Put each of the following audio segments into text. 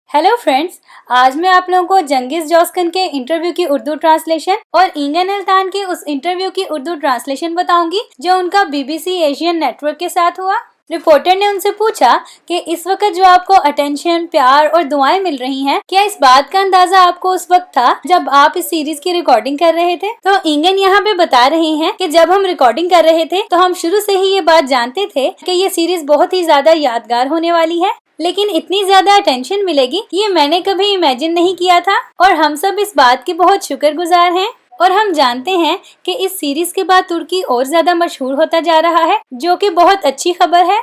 Hello friends, आज मैं आप लोगों को जंगिस जॉस्कन के इंटरव्यू की उर्दू ट्रांसलेशन और इंगन अल्तान के उस इंटरव्यू की उर्दू ट्रांसलेशन बताऊंगी जो उनका बीबीसी एशियन नेटवर्क के साथ हुआ। रिपोर्टर ने उनसे पूछा कि इस वक्त जो आपको अटेंशन, प्यार और दुआएं मिल रही हैं, क्या इस बात का अंदाजा आपको उस वक्त था जब आप इस सीरीज की रिकॉर्डिंग कर रहे थे? तो इंगन यहाँ पे बता रहे हैं कि जब हम रिकॉर्डिंग कर रहे थे तो हम शुरू से ही ये बात जानते थे कि ये सीरीज बहुत ही ज्यादा यादगार होने वाली है, लेकिन इतनी ज्यादा अटेंशन मिलेगी ये मैंने कभी इमेजिन नहीं किया था और हम सब इस बात के बहुत शुक्रगुजार हैं। और हम जानते हैं कि इस सीरीज के बाद तुर्की और ज्यादा मशहूर होता जा रहा है, जो कि बहुत अच्छी खबर है।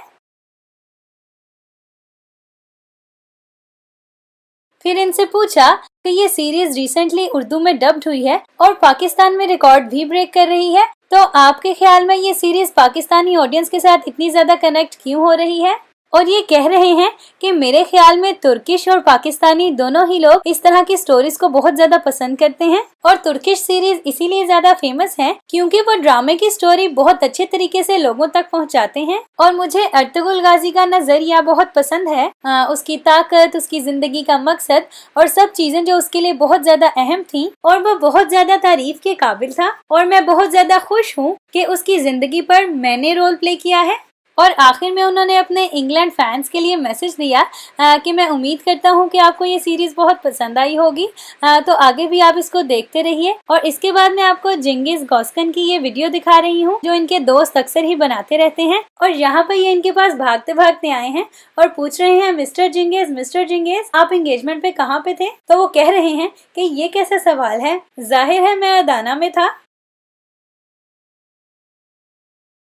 फिर इनसे पूछा कि ये सीरीज रिसेंटली उर्दू में डब्ड हुई है और पाकिस्तान में रिकॉर्ड भी ब्रेक कर रही है, तो आपके ख्याल में ये सीरीज पाकिस्तानी ऑडियंस के साथ इतनी ज्यादा कनेक्ट क्यों हो रही है? और ये कह रहे हैं कि मेरे ख्याल में तुर्किश और पाकिस्तानी दोनों ही लोग इस तरह की स्टोरीज को बहुत ज्यादा पसंद करते हैं और तुर्किश सीरीज इसीलिए ज्यादा फेमस है क्योंकि वो ड्रामे की स्टोरी बहुत अच्छे तरीके से लोगों तक पहुंचाते हैं। और मुझे अर्तुगरुल गाजी का नजरिया बहुत पसंद है, उसकी ताकत, उसकी जिंदगी का मकसद और सब चीजें जो उसके लिए बहुत ज्यादा अहम थी और वो बहुत ज्यादा तारीफ के काबिल था। और मैं बहुत ज्यादा खुश हूँ कि उसकी जिंदगी पर मैंने रोल प्ले किया है। और आखिर में उन्होंने अपने इंग्लैंड फैंस के लिए मैसेज दिया कि मैं उम्मीद करता हूं कि आपको ये सीरीज बहुत पसंद आई होगी, तो आगे भी आप इसको देखते रहिए। और इसके बाद मैं आपको जंगिस जॉस्कन की ये वीडियो दिखा रही हूं जो इनके दोस्त अक्सर ही बनाते रहते हैं। और यहाँ पर ये इनके पास भागते भागते आए हैं और पूछ रहे हैं, मिस्टर जिंगिस आप एंगेजमेंट पे कहाँ पे थे? तो वो कह रहे हैं कि ये कैसा सवाल है, जाहिर है मैं अदाना में था।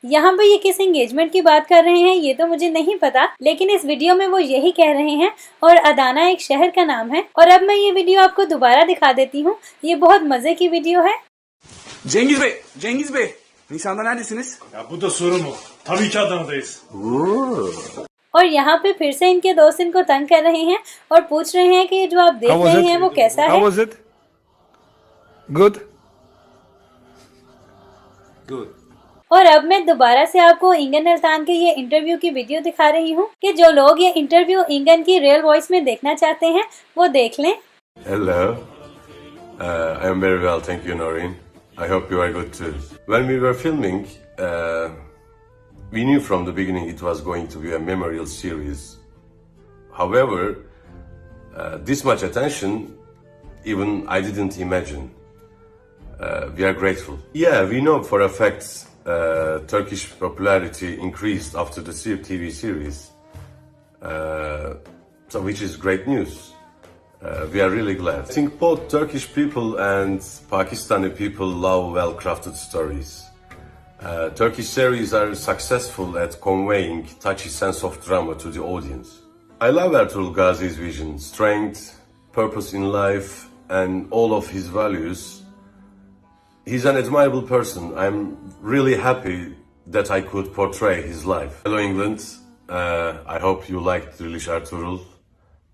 यहाँ पर ये किस एंगेजमेंट की बात कर रहे हैं ये तो मुझे नहीं पता, लेकिन इस वीडियो में वो यही कह रहे हैं और अदाना एक शहर का नाम है। और अब मैं ये वीडियो आपको दोबारा दिखा देती हूँ, ये बहुत मजे की वीडियो है। Cengiz Bey, Nisan'da neredesiniz? Ya bu da sorun mu? Tabii ki Adana'dayız. और यहाँ पे फिर से इनके दोस्त इनको तंग कर रहे हैं और पूछ रहे हैं कि जो आप देख रहे हैं वो कैसा है। How was it? Good. Good. और अब मैं दोबारा से आपको इंगन अल्तान के ये इंटरव्यू की वीडियो दिखा रही हूँ कि जो लोग ये इंटरव्यू इंगन की रियल वॉइस में देखना चाहते हैं वो देख लें। Hello, I am very well, thank you, Noreen. I hope you are good too. When we were filming, we knew from the beginning it was going to be a memorial series. However, this much attention, even I didn't imagine. We are grateful. Yeah, we know for a fact Turkish popularity increased after the TV series, so which is great news. We are really glad. I think both Turkish people and Pakistani people love well-crafted stories. Turkish series are successful at conveying touchy sense of drama to the audience. I love Ertuğrul Gazi's vision, strength, purpose in life, and all of his values. He's an admirable person. I'm really happy that I could portray his life. Hello England, I hope you liked Diriliş Ertuğrul.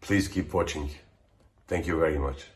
Please keep watching. Thank you very much.